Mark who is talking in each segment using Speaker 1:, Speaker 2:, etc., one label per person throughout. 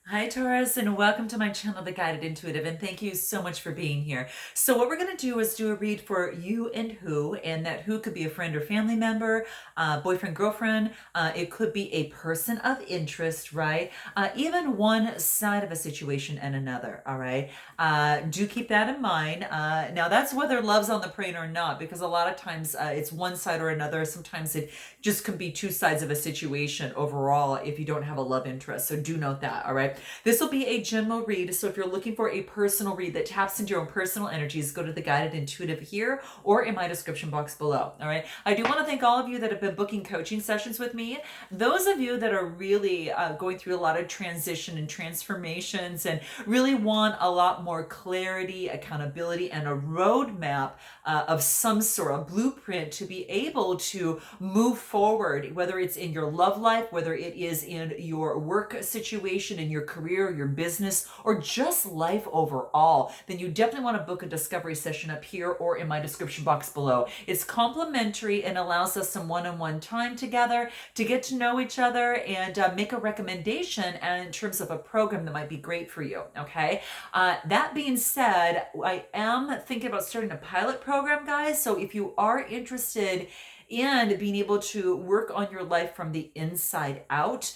Speaker 1: Hi, Taurus, and welcome to my channel, The Guided Intuitive, and thank you so much for being here. So what we're going to do is do a read for you and who, and that who could be a friend or family member, boyfriend, girlfriend. It could be a person of interest, right? Even one side of a situation and another, all right? Do keep that in mind. Now, that's whether love's on the brain or not, because a lot of times it's one side or another. Sometimes it just can be two sides of a situation overall if you don't have a love interest. So do note that, all right? This will be a general read. So if you're looking for a personal read that taps into your own personal energies, go to the Guided Intuitive here or in my description box below. All right. I do want to thank all of you that have been booking coaching sessions with me. Those of you that are really going through a lot of transition and transformations and really want a lot more clarity, accountability, and a roadmap of some sort of blueprint to be able to move forward, whether it's in your love life, whether it is in your work situation, in your career, your business, or just life overall, then you definitely want to book a discovery session up here or in my description box below. It's complimentary and allows us some one-on-one time together to get to know each other and make a recommendation in terms of a program that might be great for you. Okay. That being said, I am thinking about starting a pilot program, guys. So if you are interested in being able to work on your life from the inside out,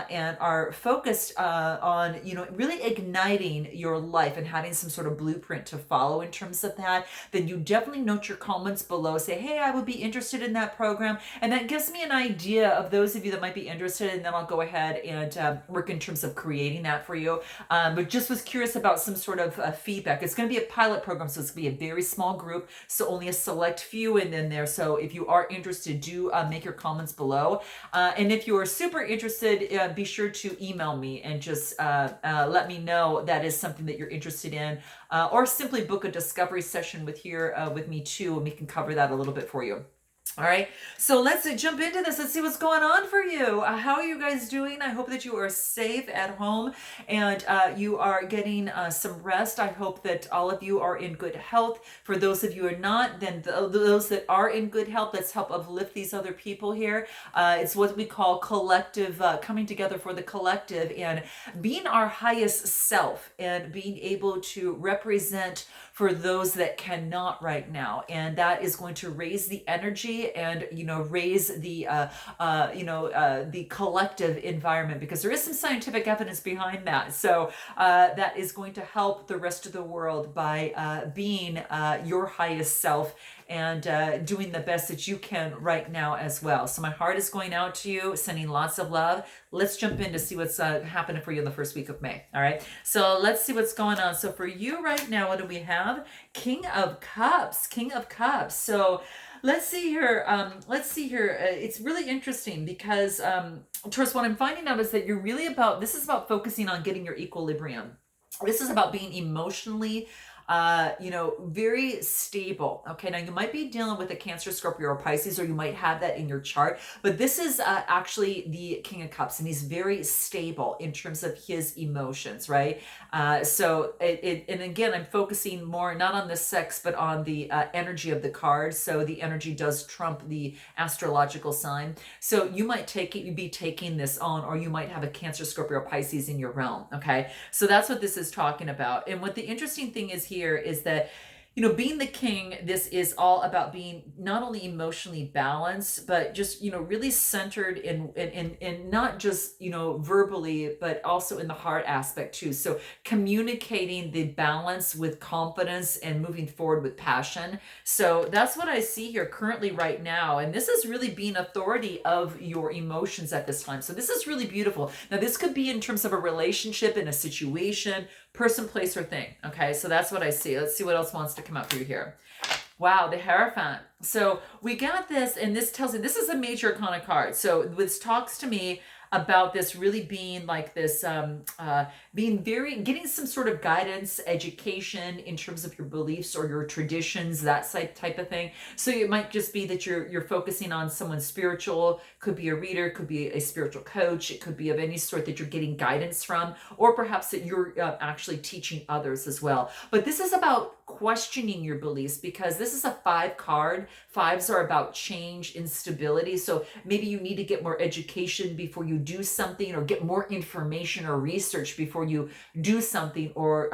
Speaker 1: and are focused on, really igniting your life and having some sort of blueprint to follow in terms of that, then you definitely note your comments below. Say, hey, I would be interested in that program. And that gives me an idea of those of you that might be interested. And then I'll go ahead and work in terms of creating that for you. But just was curious about some sort of feedback. It's going to be a pilot program, so it's going to be a very small group. So only a select few in there. So if you are interested, do make your comments below. And if you are super interested, be sure to email me and just let me know that is something that you're interested in, or simply book a discovery session with me too, and we can cover that a little bit for you. All right, so let's jump into this. Let's see what's going on for you. How are you guys doing? I hope that you are safe at home and you are getting some rest. I hope that all of you are in good health. For those of you who are not, then those that are in good health, let's help uplift these other people here. It's what we call collective, coming together for the collective and being our highest self and being able to represent for those that cannot right now. And that is going to raise the energy and, raise the collective environment, because there is some scientific evidence behind that. So that is going to help the rest of the world by being your highest self and doing the best that you can right now as well. So my heart is going out to you, sending lots of love. Let's jump in to see what's happening for you in the first week of May. All right. So let's see what's going on. So for you right now, what do we have? King of Cups. King of Cups. So let's see here. It's really interesting because, Taurus, what I'm finding out is that this is about focusing on getting your equilibrium. This is about being emotionally very stable. Okay, now you might be dealing with a Cancer, Scorpio, or Pisces, or you might have that in your chart, but this is actually the King of Cups, and he's very stable in terms of his emotions, right? And again, I'm focusing more not on the sex, but on the energy of the card. So the energy does trump the astrological sign. So you might be taking this on, or you might have a Cancer, Scorpio, or Pisces in your realm. Okay, so that's what this is talking about. And what the interesting thing is here is that, being the king, this is all about being not only emotionally balanced, but just, really centered in not just, verbally, but also in the heart aspect too. So communicating the balance with confidence and moving forward with passion. So that's what I see here currently right now. And this is really being authority of your emotions at this time. So this is really beautiful. Now, this could be in terms of a relationship, in a situation, person, place, or thing. Okay, so that's what I see. Let's see what else wants to come up for you here. Wow, the Hierophant. So we got this, and this tells you this is a major arcana card. So this talks to me about this really being like this, getting some sort of guidance, education in terms of your beliefs or your traditions, that type of thing. So it might just be that you're focusing on someone spiritual, could be a reader, could be a spiritual coach, it could be of any sort that you're getting guidance from, or perhaps that you're actually teaching others as well. But this is about questioning your beliefs, because this is a 5 card. Fives are about change, instability. So maybe you need to get more education before you do something, or get more information or research before you do something, or,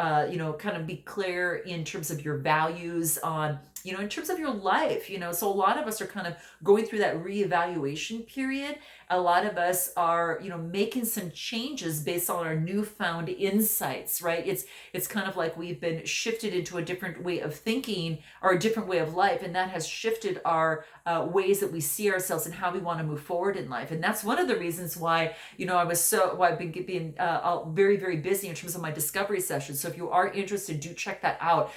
Speaker 1: kind of be clear in terms of your values on, in terms of your life, So a lot of us are kind of going through that reevaluation period. A lot of us are, making some changes based on our newfound insights, right? It's kind of like we've been shifted into a different way of thinking, or a different way of life, and that has shifted our ways that we see ourselves and how we want to move forward in life. And that's one of the reasons why, why I've been being very, very busy in terms of my discovery sessions. So if you are interested, do check that out,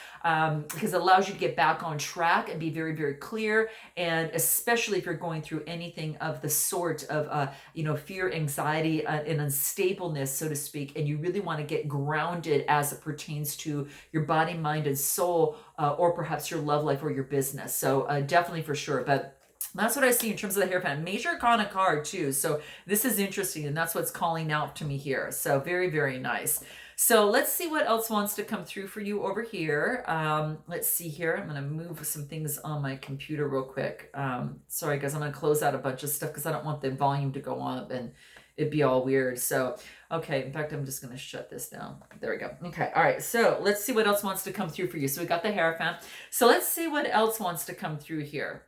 Speaker 1: because it allows you to get back on track and be very, very clear. And especially if you're going through anything of the sort of, fear, anxiety, and unstableness, so to speak, and you really want to get grounded as it pertains to your body, mind, and soul, or perhaps your love life or your business. So definitely, for sure. But that's what I see in terms of the Hierophant. Major Arcana card too. So this is interesting, and that's what's calling out to me here. So very, very nice. So let's see what else wants to come through for you over here. Let's see here. I'm going to move some things on my computer real quick. Sorry, guys, I'm going to close out a bunch of stuff because I don't want the volume to go up and it'd be all weird. So, okay, in fact, I'm just going to shut this down. There we go. Okay, all right. So let's see what else wants to come through for you. So we got the Hierophant. So let's see what else wants to come through here.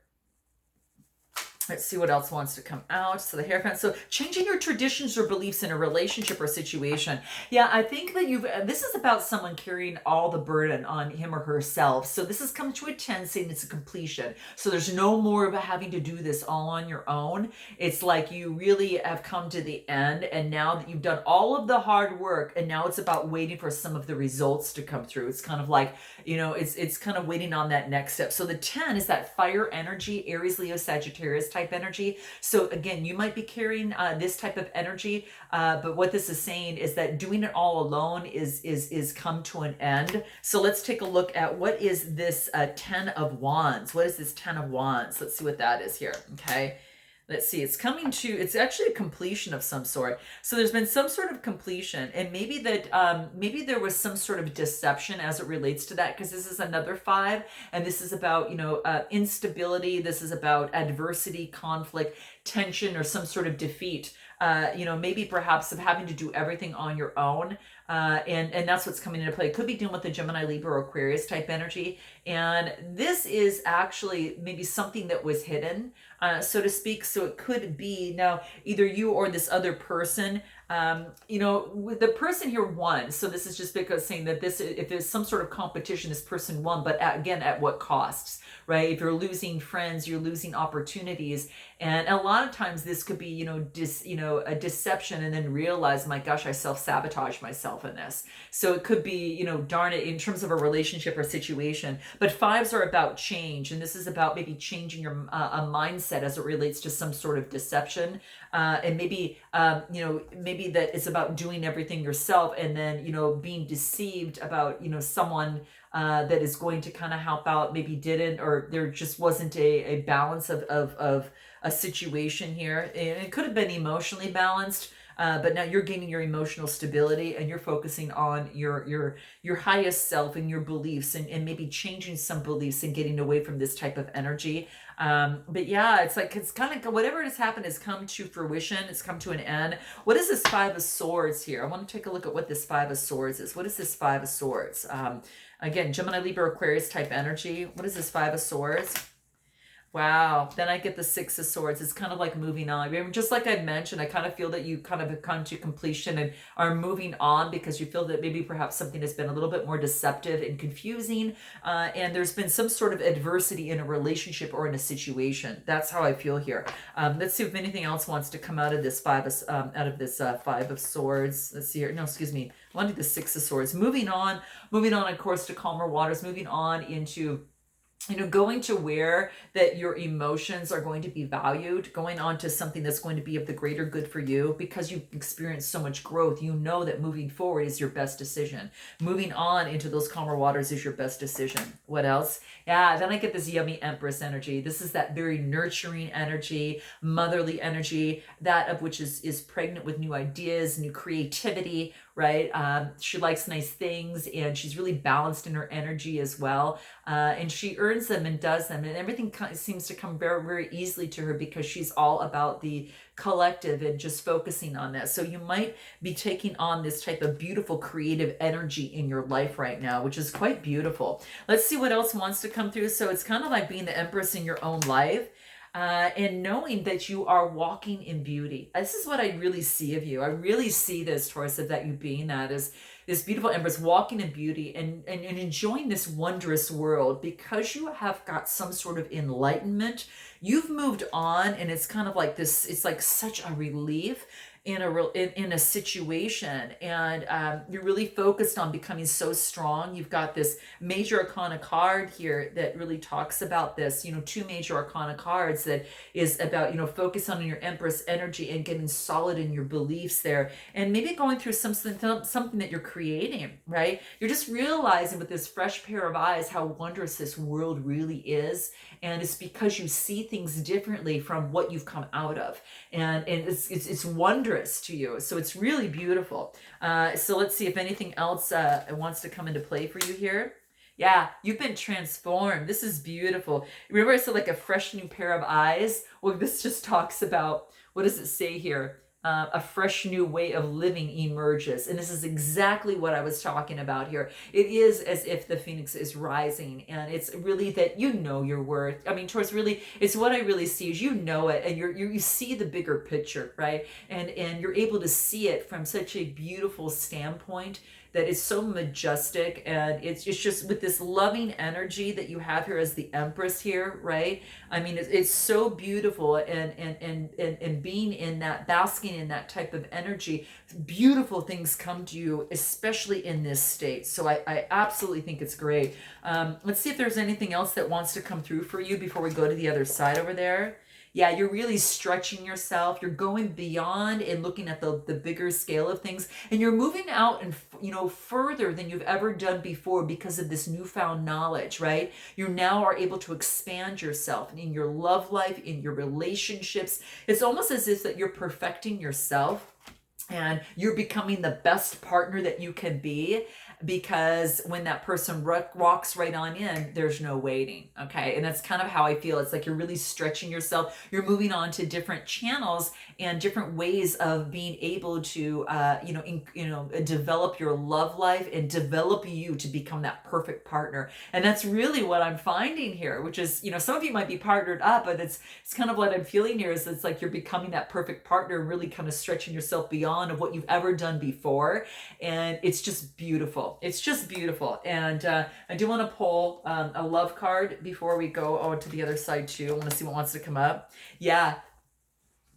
Speaker 1: Let's see what else wants to come out. So the Hierophant. So changing your traditions or beliefs in a relationship or situation. Yeah, I think that this is about someone carrying all the burden on him or herself. So this has come to a 10, saying it's a completion. So there's no more about having to do this all on your own. It's like you really have come to the end, and now that you've done all of the hard work, and now it's about waiting for some of the results to come through. It's kind of like, it's kind of waiting on that next step. So the 10 is that fire energy, Aries, Leo, Sagittarius type energy. So again, you might be carrying this type of energy, but what this is saying is that doing it all alone is come to an end. So let's take a look at what is this 10 of Wands. What is this 10 of Wands? Let's see what that is here. Okay. Let's see, it's actually a completion of some sort. So there's been some sort of completion, and maybe there was some sort of deception as it relates to that, because this is another 5, and this is about, instability. This is about adversity, conflict, tension, or some sort of defeat. Maybe perhaps of having to do everything on your own. And that's what's coming into play. It could be dealing with the Gemini, Libra, or Aquarius type energy. And this is actually maybe something that was hidden, so to speak. So it could be now either you or this other person. With the person here won. So this is just because saying that if there's some sort of competition, this person won, but again, at what costs, right? If you're losing friends, you're losing opportunities. And a lot of times this could be, a deception, and then realize, my gosh, I self-sabotage myself in this. So it could be, darn it, in terms of a relationship or situation. But 5s are about change, and this is about maybe changing your a mindset as it relates to some sort of deception, and maybe that it's about doing everything yourself, and then being deceived about someone that is going to kind of help out, maybe didn't, or there just wasn't a balance of a situation here. And it could have been emotionally balanced, but now you're gaining your emotional stability, and you're focusing on your highest self and your beliefs, and maybe changing some beliefs and getting away from this type of energy. But yeah, it's kind of whatever has happened has come to fruition. It's come to an end. What is this 5 of Swords here? I want to take a look at what this 5 of Swords is. What is this 5 of Swords? Again, Gemini, Libra, Aquarius type energy. What is this 5 of Swords? Wow. Then I get the 6 of Swords. It's kind of like moving on. I mean, just like I mentioned, I kind of feel that you kind of have come to completion and are moving on, because you feel that maybe perhaps something has been a little bit more deceptive and confusing. And there's been some sort of adversity in a relationship or in a situation. That's how I feel here. Let's see if anything else wants to come out of this 5 of Swords. Let's see here. No, excuse me. I want to do the 6 of Swords. Moving on, of course, to calmer waters, moving on into going to where that your emotions are going to be valued, going on to something that's going to be of the greater good for you, because you've experienced so much growth. You know that moving forward is your best decision. Moving on into those calmer waters is your best decision. What else? Yeah, then I get this yummy Empress energy. This is that very nurturing energy, motherly energy, that of which is pregnant with new ideas, new creativity, right? She likes nice things, and she's really balanced in her energy as well. And she earns them and does them, and everything seems to come very, very easily to her because she's all about the collective and just focusing on that. So you might be taking on this type of beautiful creative energy in your life right now, which is quite beautiful. Let's see what else wants to come through. So it's kind of like being the Empress in your own life. And knowing that you are walking in beauty. This is what I really see of you. I really see this, Taurus, of that you being that is this beautiful Empress walking in beauty and enjoying this wondrous world because you have got some sort of enlightenment. You've moved on, and it's kind of like this, it's like such a relief in a situation, and you're really focused on becoming so strong. You've got this major arcana card here that really talks about this, two major arcana cards that is about focus on your Empress energy and getting solid in your beliefs there, and maybe going through something that you're creating, right? You're just realizing with this fresh pair of eyes how wondrous this world really is, and it's because you see things differently from what you've come out of, and it's wondrous to you. So it's really beautiful. So let's see if anything else wants to come into play for you here. Yeah, you've been transformed. This is beautiful. Remember I said like a fresh new pair of eyes? Well, this just talks about, what does it say here? A fresh new way of living emerges. And this is exactly what I was talking about here. It is as if the phoenix is rising, and it's really that your worth. I mean, Taurus, really, it's what I really see is it, and you see the bigger picture, right? And you're able to see it from such a beautiful standpoint that is so majestic, and it's just with this loving energy that you have here as the Empress here, right? I mean, it's so beautiful, and being in that, basking in that type of energy, beautiful things come to you, especially in this state. So I absolutely think it's great. Let's see if there's anything else that wants to come through for you before we go to the other side over there. Yeah, you're really stretching yourself. You're going beyond and looking at the bigger scale of things, and you're moving out and further than you've ever done before because of this newfound knowledge, right? You now are able to expand yourself in your love life, in your relationships. It's almost as if that you're perfecting yourself, and you're becoming the best partner that you can be, because when that person walks right on in, there's no waiting. Okay. And that's kind of how I feel. It's like you're really stretching yourself. You're moving on to different channels and different ways of being able to, develop your love life and develop you to become that perfect partner. And that's really what I'm finding here, which is, some of you might be partnered up, but it's kind of what I'm feeling here is it's like you're becoming that perfect partner, really kind of stretching yourself beyond of what you've ever done before. And it's just beautiful. It's just beautiful. And I do want to pull a love card before we go to the other side too. I want to see what wants to come up. Yeah.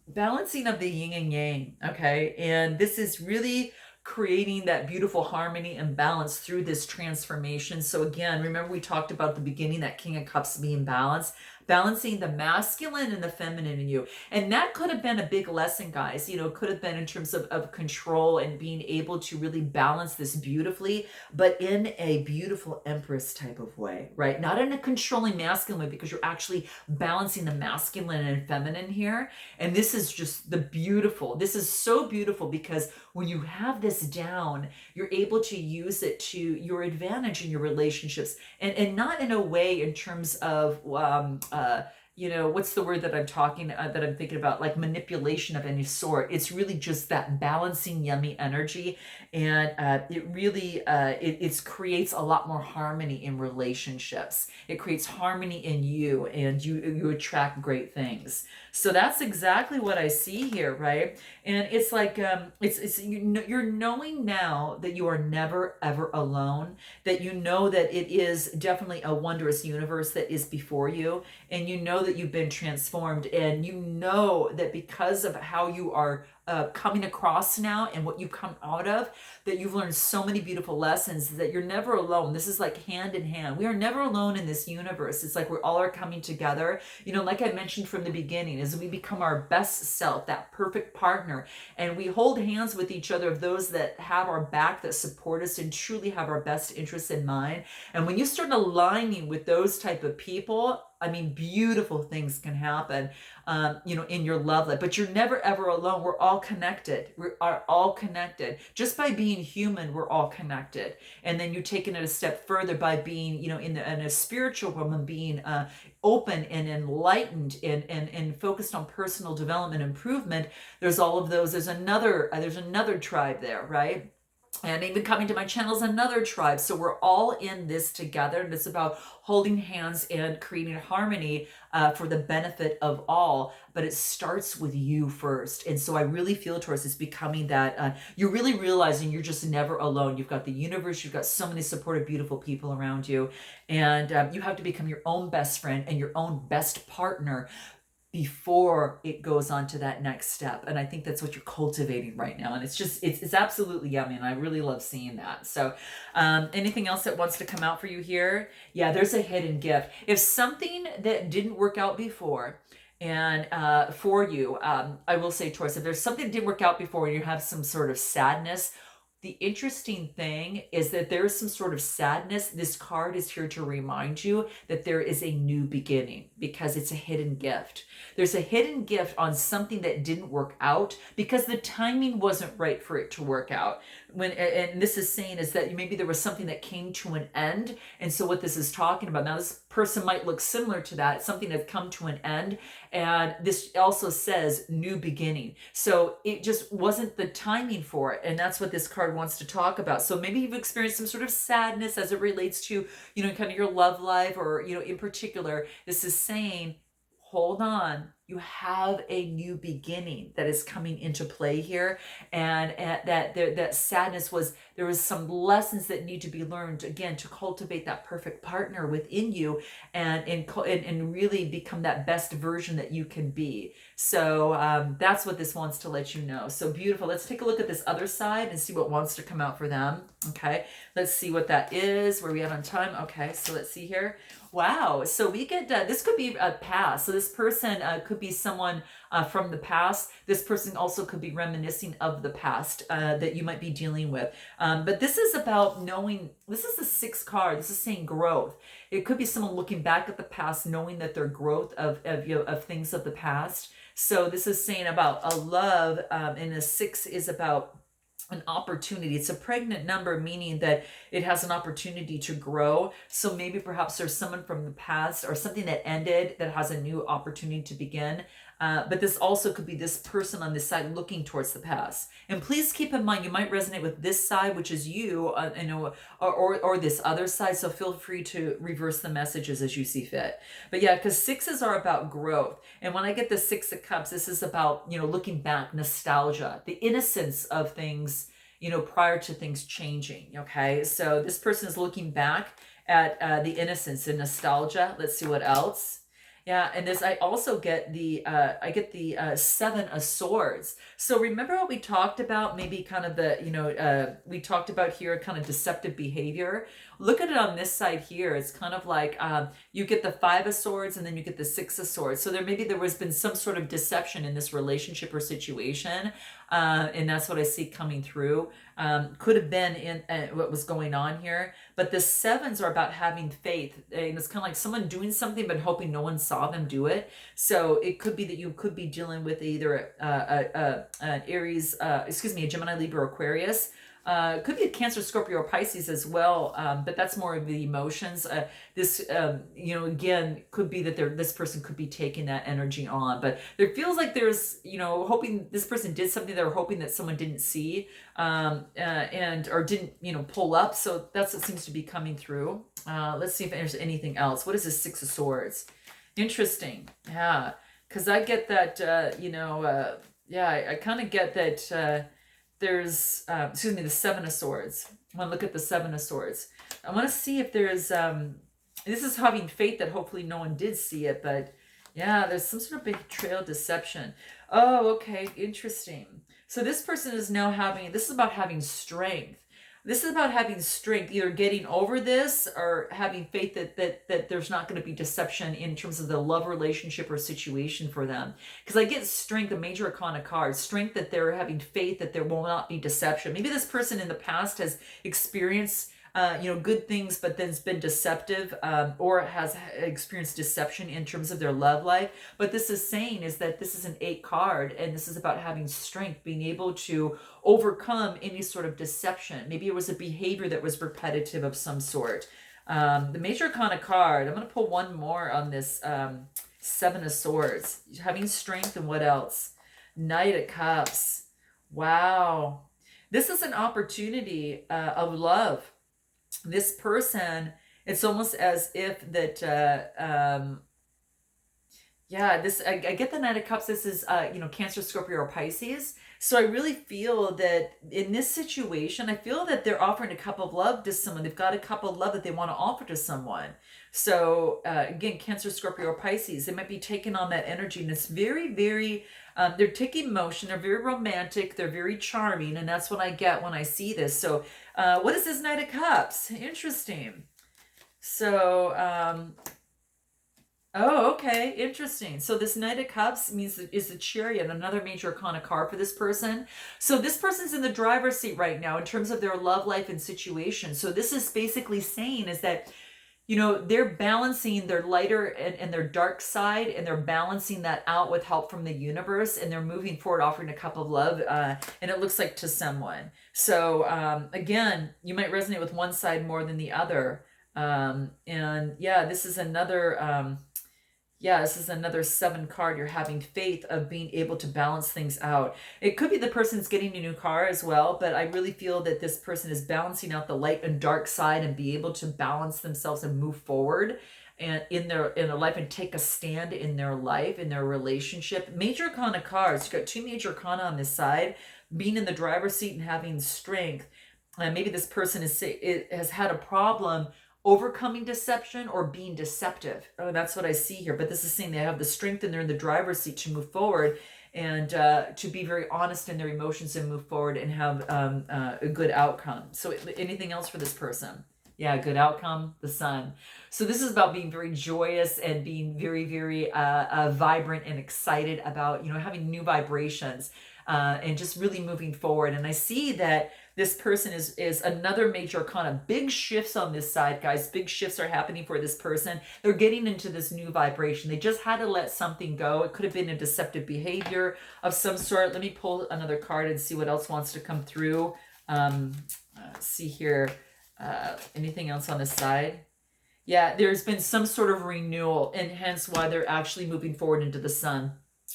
Speaker 1: Balancing of the yin and yang. Okay. And this is really creating that beautiful harmony and balance through this transformation. So again, remember we talked about at the beginning that King of Cups being balanced, balancing the masculine and the feminine in you. And that could have been a big lesson, guys. Could have been in terms of control and being able to really balance this beautifully, but in a beautiful Empress type of way, right? Not in a controlling masculine way, because you're actually balancing the masculine and feminine here. And this is just this is so beautiful, because when you have this down, you're able to use it to your advantage in your relationships, and not in a way in terms of what's the word that I'm thinking about, like manipulation of any sort. It's really just that balancing yummy energy, and it really it creates a lot more harmony in relationships. It creates harmony in you, and you attract great things. So that's exactly what I see here, right? And it's like you're knowing now that you are never ever alone, that that it is definitely a wondrous universe that is before you, and that you've been transformed, and that because of how you are coming across now and what you come out of, that you've learned so many beautiful lessons, that you're never alone. This is like hand in hand. We are never alone in this universe. It's like we're all are coming together. You know, like I mentioned from the beginning, as we become our best self, that perfect partner, and we hold hands with each other of those that have our back, that support us and truly have our best interests in mind. And when you start aligning with those type of people, I mean, beautiful things can happen, you know, in your love life. But you're never ever alone. We're all connected. We are all connected. Just by being human, we're all connected. And then you're taking it a step further by being, you know, in a spiritual realm, being open and enlightened and focused on personal development improvement. There's all of those. There's another tribe there, right? And even coming to my channel is another tribe. So we're all in this together, and it's about holding hands and creating harmony for the benefit of all. But it starts with you first. And so I really feel, Taurus, it's becoming that you're really realizing you're just never alone. You've got the universe, you've got so many supportive, beautiful people around you, and you have to become your own best friend and your own best partner before it goes on to that next step. And I think that's what you're cultivating right now. And it's just, it's absolutely yummy. And I really love seeing that. So anything else that wants to come out for you here? Yeah, there's a hidden gift. If something that didn't work out before, and for you, I will say, Taurus, if there's something that didn't work out before and you have some sort of sadness, the interesting thing is that there is some sort of sadness. This card is here to remind you that there is a new beginning, because it's a hidden gift. There's a hidden gift on something that didn't work out because the timing wasn't right for it to work out. And this is saying is that maybe there was something that came to an end. And so what this is talking about, now this person might look similar to that, something that's come to an end. And this also says new beginning. So it just wasn't the timing for it. And that's what this card wants to talk about. So maybe you've experienced some sort of sadness as it relates to, you know, kind of your love life, or, you know, in particular, this is saying, hold on, you have a new beginning that is coming into play here. And that sadness was, there was some lessons that need to be learned, again, to cultivate that perfect partner within you, and really become that best version that you can be. So that's what this wants to let you know. So beautiful. Let's take a look at this other side and see what wants to come out for them. Okay, let's see what that is. Where we at on time? Okay, so let's see here. Wow. So we get, this could be a past. So this person could be someone from the past. This person also could be reminiscing of the past that you might be dealing with. But this is about knowing, this is the 6th card. This is saying growth. It could be someone looking back at the past, knowing that their growth of things of the past. So this is saying about a love, and the 6 is about an opportunity. It's a pregnant number, meaning that it has an opportunity to grow. So maybe perhaps there's someone from the past or something that ended that has a new opportunity to begin. But this also could be this person on this side looking towards the past. And please keep in mind, you might resonate with this side, which is you, you know, or this other side. So feel free to reverse the messages as you see fit. But yeah, because 6s are about growth. And when I get the 6 of Cups, this is about, you know, looking back, nostalgia, the innocence of things, you know, prior to things changing. Okay, so this person is looking back at the innocence and nostalgia. Let's see what else. Yeah, and this, I also get the 7 of Swords. So remember what we talked about, maybe kind of the, you know, we talked about here kind of deceptive behavior. Look at it on this side here. It's kind of like you get the 5 of Swords and then you get the 6 of Swords. So maybe there has been some sort of deception in this relationship or situation. And that's what I see coming through. Could have been in what was going on here. But the 7s are about having faith. And it's kind of like someone doing something but hoping no one saw them do it. So it could be that you could be dealing with either an Aries, a Gemini, Libra, Aquarius. Could be a Cancer, Scorpio, or Pisces as well, but that's more of the emotions. This, you know, again, could be that this person could be taking that energy on, but there feels like there's, you know, hoping this person did something they were hoping that someone didn't see, or didn't, you know, pull up. So that's what seems to be coming through. Let's see if there's anything else. What is this 6 of Swords? Interesting. Yeah, because I get that, you know, yeah, I kind of get that. There's, the 7 of Swords. I want to look at the 7 of Swords. I want to see if there's, this is having faith that hopefully no one did see it, but yeah, there's some sort of betrayal, deception. Oh, okay, interesting. So this person is now having, this is about having strength. This is about having strength, either getting over this or having faith that there's not going to be deception in terms of the love relationship or situation for them. Because I get strength, a major arcana card, strength that they're having faith that there will not be deception. Maybe this person in the past has experienced good things, but then it's been deceptive, or has experienced deception in terms of their love life. But this is saying is that this is an 8 card, and this is about having strength, being able to overcome any sort of deception. Maybe it was a behavior that was repetitive of some sort. The Major Arcana card, I'm going to pull one more on this 7 of Swords. Having strength, and what else? Knight of Cups. Wow. This is an opportunity of love. This person, it's almost as if that I get the Knight of Cups. This is Cancer, Scorpio, or Pisces. So I really feel that in this situation, I feel that they're offering a cup of love to someone. They've got a cup of love that they want to offer to someone. So again, Cancer, Scorpio, or Pisces, they might be taking on that energy, and it's very, very they're taking motion. They're very romantic. They're very charming, and that's what I get when I see this. So what is this Knight of Cups? Interesting. So oh, okay, interesting. So this Knight of Cups means is the Chariot, another major arcana card for this person. So this person's in the driver's seat right now in terms of their love life and situation. So this is basically saying is that, they're balancing their lighter and their dark side, and they're balancing that out with help from the universe, and they're moving forward, offering a cup of love, and it looks like to someone. So again, you might resonate with one side more than the other. This is another this is another 7 card. You're having faith of being able to balance things out. It could be the person's getting a new car as well, but I really feel that this person is balancing out the light and dark side and be able to balance themselves and move forward and in their life, and take a stand in their life, in their relationship. Major arcana cards. You've got 2 major arcana on this side, being in the driver's seat and having strength. Maybe this person has had a problem overcoming deception or being deceptive. Oh, that's what I see here. But this is saying they have the strength and they're in the driver's seat to move forward, and to be very honest in their emotions and move forward and have a good outcome. So anything else for this person? Yeah, good outcome, the Sun. So this is about being very joyous and being very, very vibrant and excited about, having new vibrations and just really moving forward. And I see that this person is another major arcana. Big shifts on this side, guys. Big shifts are happening for this person. They're getting into this new vibration. They just had to let something go. It could have been a deceptive behavior of some sort. Let me pull another card and see what else wants to come through. See here. Anything else on this side? Yeah, there's been some sort of renewal, and hence why they're actually moving forward into the Sun.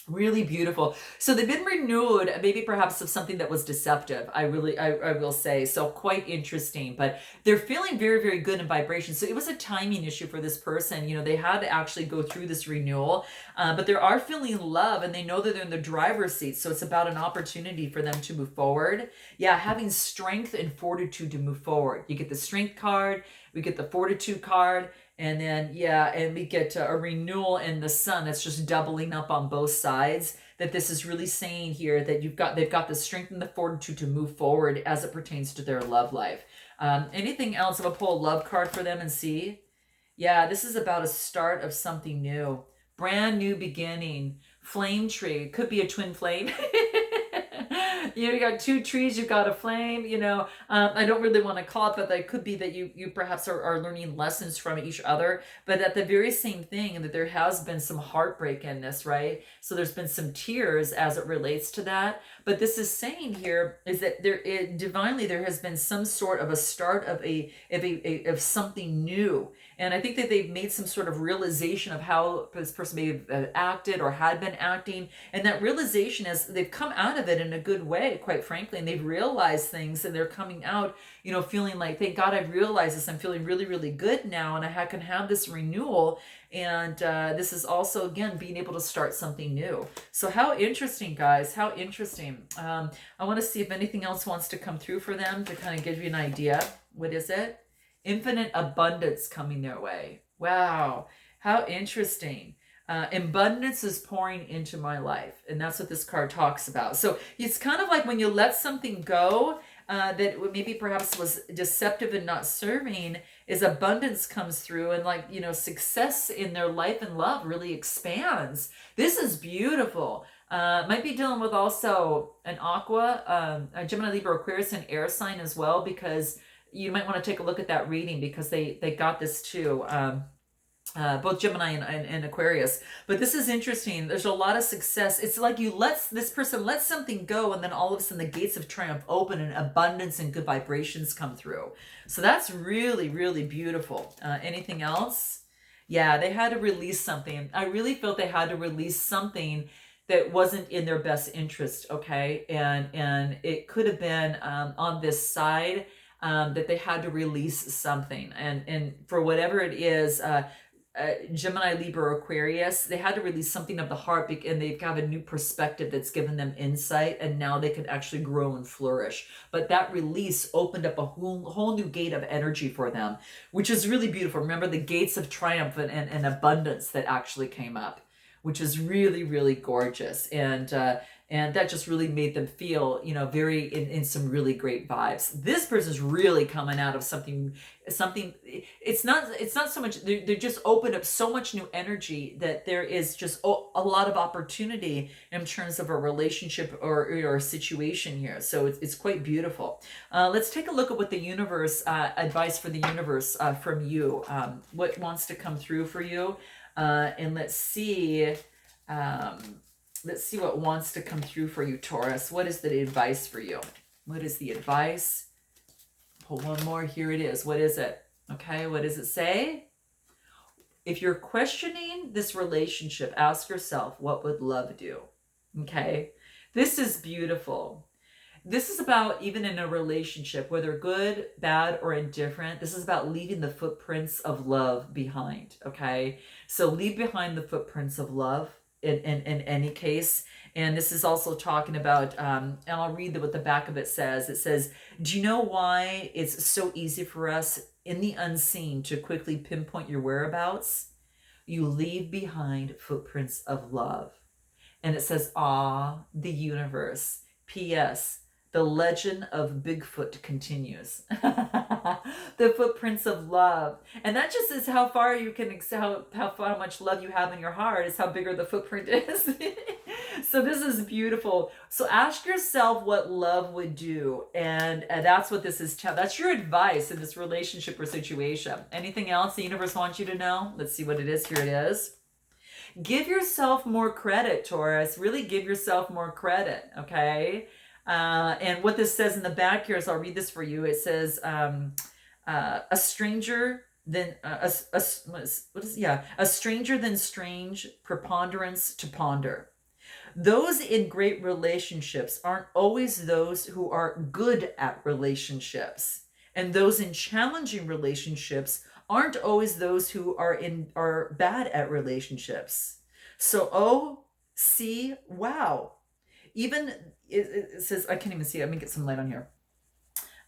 Speaker 1: Really beautiful. So they've been renewed, maybe perhaps of something that was deceptive. I will say. So quite interesting, but they're feeling very, very good in vibration. So it was a timing issue for this person. They had to actually go through this renewal, but they are feeling love, and they know that they're in the driver's seat. So it's about an opportunity for them to move forward. Yeah, having strength and fortitude to move forward. You get the strength card, we get the fortitude card, and then, and we get a renewal in the Sun that's just doubling up on both sides. That this is really saying here that they've got the strength and the fortitude to move forward as it pertains to their love life. Anything else? I'm going to pull a love card for them and see. Yeah, this is about a start of something new. Brand new beginning. Flame tree. Could be a twin flame. You got 2 trees, you've got a flame, I don't really want to call it, but that could be that you perhaps are learning lessons from each other, but at the very same thing, and that there has been some heartbreak in this, right? So there's been some tears as it relates to that. But this is saying here is that divinely there has been some sort of a start of something new. And I think that they've made some sort of realization of how this person may have acted or had been acting. And that realization is they've come out of it in a good way, quite frankly. And they've realized things, and they're coming out, feeling like, thank God I've realized this. I'm feeling really, really good now. And I can have this renewal. And this is also, again, being able to start something new. So how interesting, guys. How interesting. I want to see if anything else wants to come through for them to kind of give you an idea. What is it? Infinite abundance coming their way. Wow. How interesting. Abundance is pouring into my life. And that's what this card talks about. So it's kind of like when you let something go that maybe perhaps was deceptive and not serving, is abundance comes through, and like, success in their life and love really expands. This is beautiful. Might be dealing with also an aqua, a Gemini, Libra, Aquarius, and air sign as well, because you might want to take a look at that reading, because they got this too. Both Gemini and Aquarius. But this is interesting. There's a lot of success. It's like this person lets something go, and then all of a sudden the gates of triumph open and abundance and good vibrations come through. So that's really, really beautiful. Anything else? Yeah, they had to release something. I really felt they had to release something that wasn't in their best interest, okay? And it could have been on this side that they had to release something. And for whatever it is, Gemini, Libra, Aquarius, they had to release something of the heart, and they've got a new perspective that's given them insight, and now they could actually grow and flourish. But that release opened up a whole new gate of energy for them, which is really beautiful. Remember the gates of triumph and abundance that actually came up, which is really, really gorgeous. And that just really made them feel, very in some really great vibes. This person's really coming out of something. It's not so much, they're just opened up so much new energy that there is just a lot of opportunity in terms of a relationship or a situation here. So it's quite beautiful. Let's take a look at what the universe, advice for the universe from you. What wants to come through for you. And let's see what wants to come through for you, Taurus. What is the advice for you? What is the advice? Pull one more. Here it is. What is it? Okay, what does it say? If you're questioning this relationship, ask yourself, what would love do? Okay, this is beautiful. This is about, even in a relationship, whether good, bad, or indifferent, this is about leaving the footprints of love behind, okay? So leave behind the footprints of love in any case. And this is also talking about, and I'll read what the back of it says. It says, do you know why it's so easy for us in the unseen to quickly pinpoint your whereabouts? You leave behind footprints of love. And it says, ah, the universe. P.S. The legend of Bigfoot continues. The footprints of love. And that just is how far you can, how much love you have in your heart is how bigger the footprint is. So this is beautiful. So ask yourself what love would do. And that's what this is. That's your advice in this relationship or situation. Anything else the universe wants you to know? Let's see what it is. Here it is. Give yourself more credit, Taurus. Really give yourself more credit, okay? And what this says in the back here is, I'll read this for you. It says, a stranger than a stranger than strange, preponderance to ponder. Those in great relationships aren't always those who are good at relationships, and those in challenging relationships aren't always those who are bad at relationships. So, see, wow. Even it says, I can't even see it. Let me get some light on here.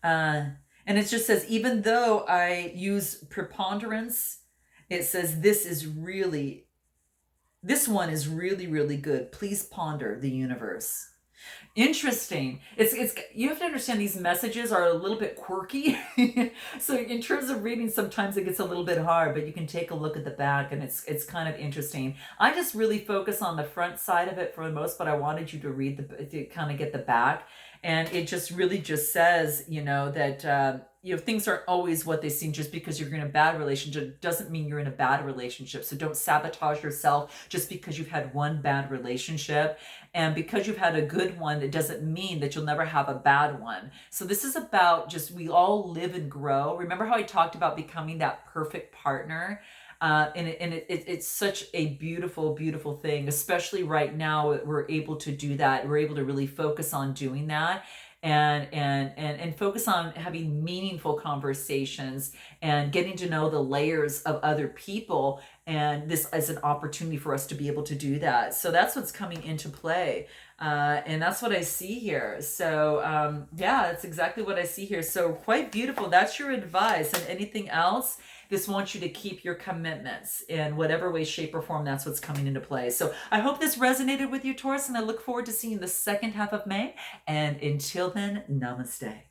Speaker 1: And it just says, even though I use preponderance, it says this one is really, really good. Please ponder the universe. Interesting. It's you have to understand these messages are a little bit quirky. So in terms of reading, sometimes it gets a little bit hard, but you can take a look at the back and it's kind of interesting. I just really focus on the front side of it for the most, but I wanted you to read to kind of get the back. And it just really just says, that things aren't always what they seem. Just because you're in a bad relationship doesn't mean you're in a bad relationship. So don't sabotage yourself just because you've had one bad relationship. And because you've had a good one, it doesn't mean that you'll never have a bad one. So this is about just, we all live and grow. Remember how I talked about becoming that perfect partner? It's such a beautiful, beautiful thing, especially right now. We're able to do that. We're able to really focus on doing that and focus on having meaningful conversations and getting to know the layers of other people And this is an opportunity for us to be able to do that. So that's what's coming into play. And that's what I see here. So yeah, that's exactly what I see here. So quite beautiful. That's your advice. And anything else? This wants you to keep your commitments in whatever way, shape, or form. That's what's coming into play. So I hope this resonated with you, Taurus, and I look forward to seeing the second half of May. And until then, namaste.